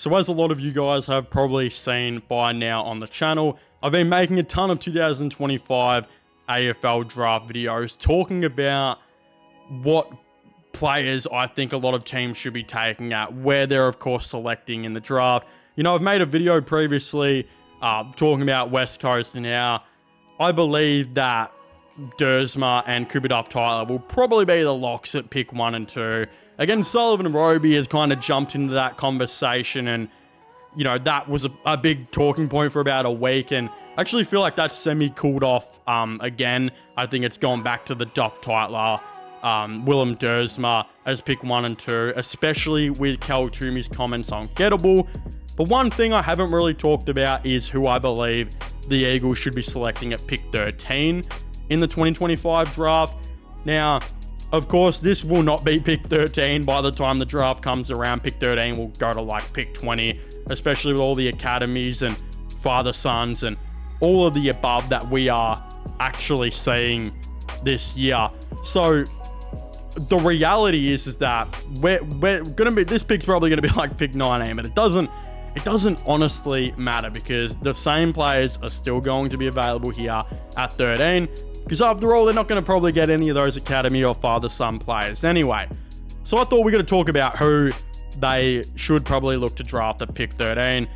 So as a lot of you guys have probably seen by now on the channel, I've been making a ton of 2025 AFL draft videos talking about what players I think a lot of teams should be taking at, where they're of course selecting in the draft. You know, I've made a video previously talking about West Coast, and now I believe that Dersma and Kubadov-Tyler will probably be the locks at pick 1 and 2. Again, Sullivan and Roby has kind of jumped into that conversation, and you know, that was a big talking point for about a week, and I actually feel like that's semi-cooled off again. I think it's gone back to the Duff-Tyler, Willem Dersma as pick 1 and 2, especially with Cal Toomey's comments on Gettable. But one thing I haven't really talked about is who I believe the Eagles should be selecting at pick 13 in the 2025 draft. Now, of course, this will not be pick 13 by the time the draft comes around. Pick 13 will go to like pick 20, especially with all the academies and father-sons and all of the above that we are actually seeing this year. So the reality is that we're gonna be, this pick's probably gonna be like pick 19, but it doesn't honestly matter, because the same players are still going to be available here at 13, because after all, they're not going to probably get any of those academy or father-son players anyway. So I thought we were going to talk about who they should probably look to draft at pick 13.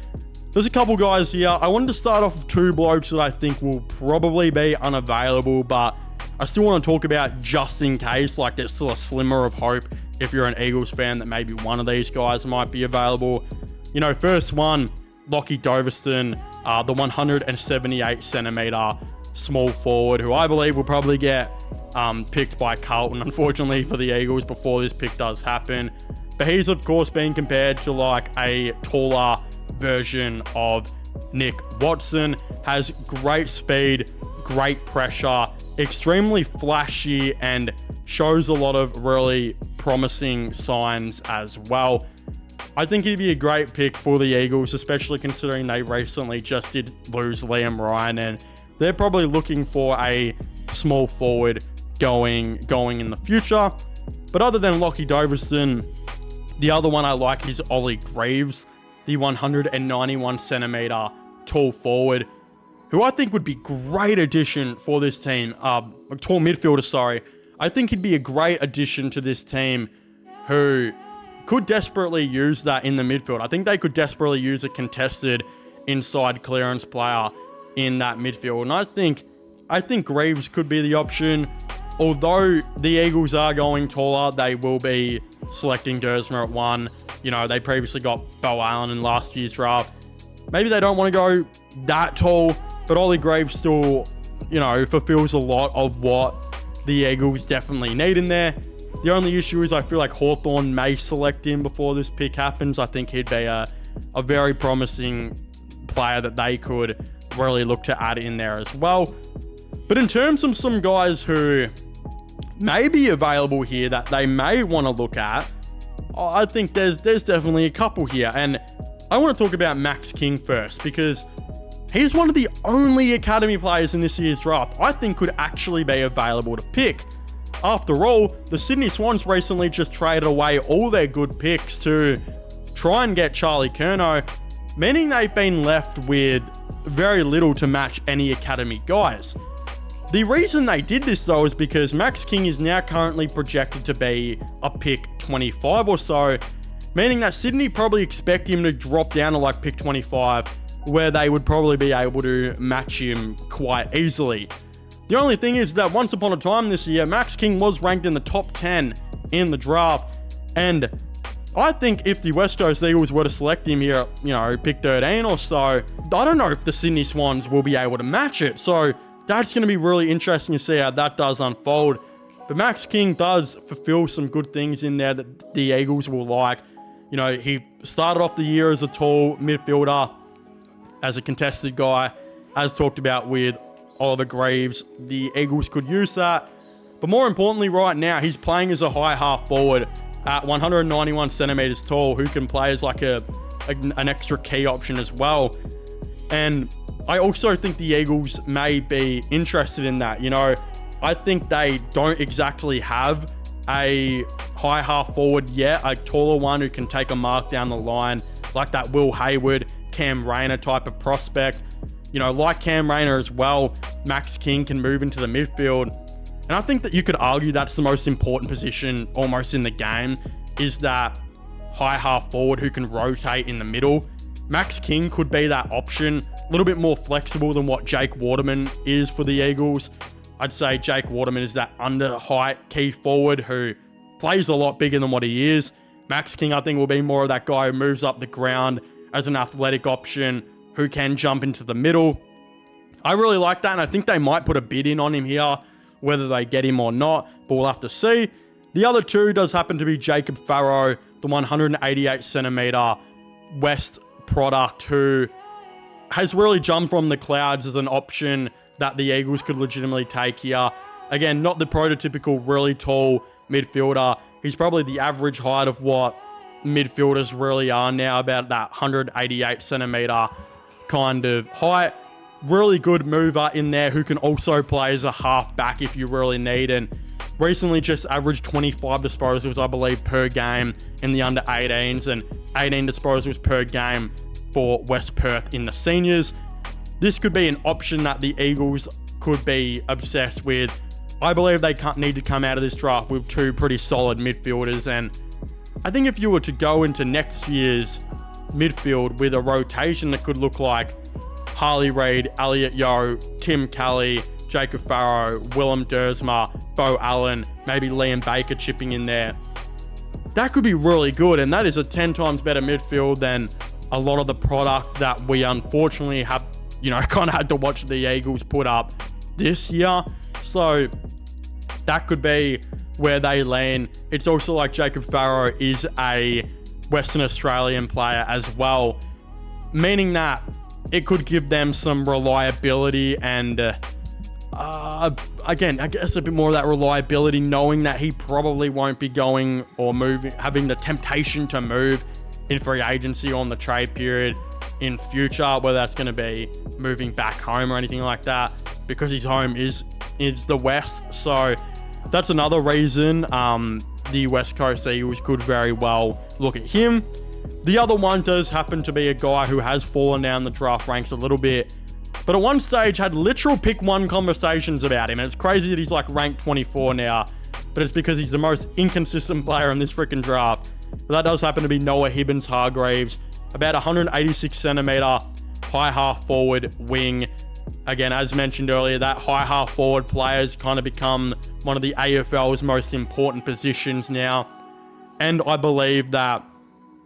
There's a couple guys here. I wanted to start off with two blokes that I think will probably be unavailable, but I still want to talk about just in case, like there's still a slimmer of hope if you're an Eagles fan that maybe one of these guys might be available. You know, first one, Lockie Doverston, the 178 centimeter small forward, who I believe will probably get picked by Carlton, unfortunately for the Eagles, before this pick does happen. But he's, of course, being compared to like a taller version of Nick Watson. Has great speed, great pressure, extremely flashy, and shows a lot of really promising signs as well. I think he'd be a great pick for the Eagles, especially considering they recently just did lose Liam Ryan, and they're probably looking for a small forward going in the future. But other than Lockie Doverston, the other one I like is Ollie Greaves, the 191 centimeter tall forward, who I think would be great addition for this team. Tall midfielder, sorry. I think he'd be a great addition to this team, who could desperately use that in the midfield. I think they could desperately use a contested inside clearance player in that midfield. And I think Greaves could be the option. Although the Eagles are going taller, they will be selecting Dersma at 1. You know, they previously got Bo Allen in last year's draft. Maybe they don't want to go that tall, but Ollie Greaves still, you know, fulfills a lot of what the Eagles definitely need in there. The only issue is I feel like Hawthorn may select him before this pick happens. I think he'd be a very promising player that they could really look to add in there as well. But in terms of some guys who may be available here that they may want to look at, I think there's definitely a couple here. And I want to talk about Max King first, because he's one of the only academy players in this year's draft I think could actually be available to pick. After all, the Sydney Swans recently just traded away all their good picks to try and get Charlie Curnow, meaning they've been left with very little to match any academy guys. The reason they did this though is because Max King is now currently projected to be a pick 25 or so, meaning that Sydney probably expect him to drop down to like pick 25, where they would probably be able to match him quite easily. The only thing is that once upon a time this year, Max King was ranked in the top 10 in the draft, and I think if the West Coast Eagles were to select him here, you know, pick 13 or so, I don't know if the Sydney Swans will be able to match it. So that's going to be really interesting to see how that does unfold. But Max King does fulfill some good things in there that the Eagles will like. You know, he started off the year as a tall midfielder, as a contested guy, as talked about with Oliver Greaves. The Eagles could use that. But more importantly, right now, he's playing as a high half forward at 191 centimeters tall, who can play as like an extra key option as well. And I also think the Eagles may be interested in that. You know, I think they don't exactly have a high half forward yet, a taller one who can take a mark down the line like that Will Hayward, Cam Rayner type of prospect. You know, like Cam Rayner as well, Max King can move into the midfield. And I think that you could argue that's the most important position almost in the game, is that high half forward who can rotate in the middle. Max King could be that option, a little bit more flexible than what Jake Waterman is for the Eagles. I'd say Jake Waterman is that under height key forward who plays a lot bigger than what he is. Max King, I think, will be more of that guy who moves up the ground as an athletic option who can jump into the middle. I really like that, and I think they might put a bid in on him here, whether they get him or not, but we'll have to see. The other two does happen to be Jacob Farrow, the 188 centimeter West product, who has really jumped from the clouds as an option that the Eagles could legitimately take here. Again, not the prototypical really tall midfielder. He's probably the average height of what midfielders really are now, about that 188 centimeter kind of height. Really good mover in there who can also play as a half-back if you really need, and recently just averaged 25 disposals, I believe, per game in the under-18s, and 18 disposals per game for West Perth in the seniors. This could be an option that the Eagles could be obsessed with. I believe they need to come out of this draft with two pretty solid midfielders, and I think if you were to go into next year's midfield with a rotation that could look like Harley Reid, Elliot Yeo, Tim Kelly, Jacob Farrow, Willem Dersma, Bo Allen, maybe Liam Baker chipping in there, that could be really good, and that is a 10 times better midfield than a lot of the product that we unfortunately have, you know, kind of had to watch the Eagles put up this year. So that could be where they lean. It's also like Jacob Farrow is a Western Australian player as well, meaning that it could give them some reliability and again, I guess a bit more of that reliability, knowing that he probably won't be going or moving, having the temptation to move in free agency on the trade period in future, whether that's going to be moving back home or anything like that, because his home is the West. So that's another reason the West Coast Eagles could very well look at him. The other one does happen to be a guy who has fallen down the draft ranks a little bit, but at one stage had literal pick one conversations about him. And it's crazy that he's like ranked 24 now, but it's because he's the most inconsistent player in this freaking draft. But that does happen to be Noah Hibbins-Hargreaves, about 186 centimeter high half forward wing. Again, as mentioned earlier, that high half forward player has kind of become one of the AFL's most important positions now. And I believe that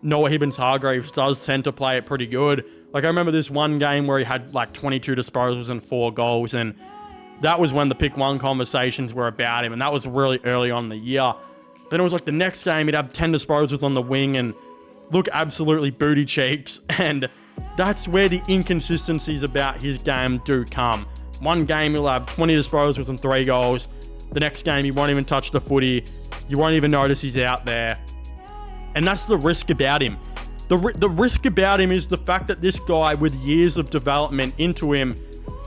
Noah Hibbins-Hargreaves does tend to play it pretty good. Like, I remember this one game where he had like 22 disposals and 4 goals, and that was when the pick one conversations were about him, and that was really early on in the year. Then it was like the next game he'd have 10 disposals on the wing and look absolutely booty cheeks, and that's where the inconsistencies about his game do come. One game he'll have 20 disposals and 3 goals. The next game he won't even touch the footy. You won't even notice he's out there. And that's the risk about him. The risk about him is the fact that this guy with years of development into him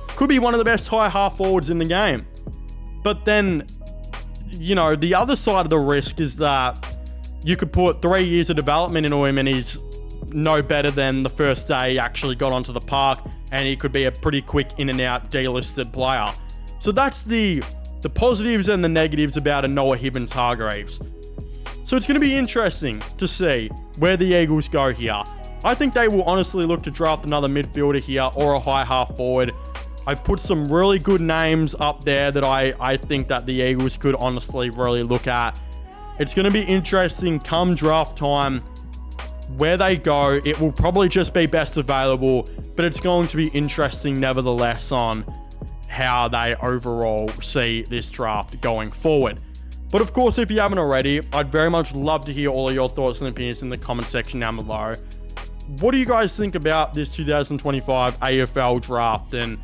could be one of the best high half forwards in the game. But then, you know, the other side of the risk is that you could put 3 years of development into him and he's no better than the first day he actually got onto the park, and he could be a pretty quick in and out delisted player. So that's the positives and the negatives about a Noah Hibbins-Hargreaves. So it's going to be interesting to see where the Eagles go here. I think they will honestly look to draft another midfielder here or a high half forward. I've put some really good names up there that I think that the Eagles could honestly really look at. It's going to be interesting come draft time where they go. It will probably just be best available, but it's going to be interesting nevertheless on how they overall see this draft going forward. But of course, if you haven't already, I'd very much love to hear all of your thoughts and opinions in the comment section down below. What do you guys think about this 2025 AFL draft and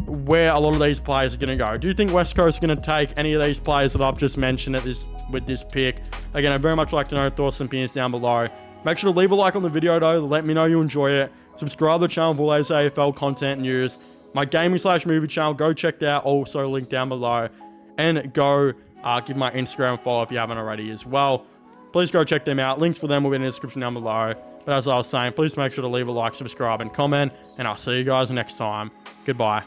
where a lot of these players are going to go? Do you think West Coast are going to take any of these players that I've just mentioned with this pick? Again, I'd very much like to know thoughts and opinions down below. Make sure to leave a like on the video though, let me know you enjoy it. Subscribe to the channel for all those AFL content news. My gaming/movie channel, go check that out, also link down below. And go give my Instagram a follow if you haven't already as well. Please go check them out. Links for them will be in the description down below. But as I was saying, please make sure to leave a like, subscribe, and comment, and I'll see you guys next time. Goodbye.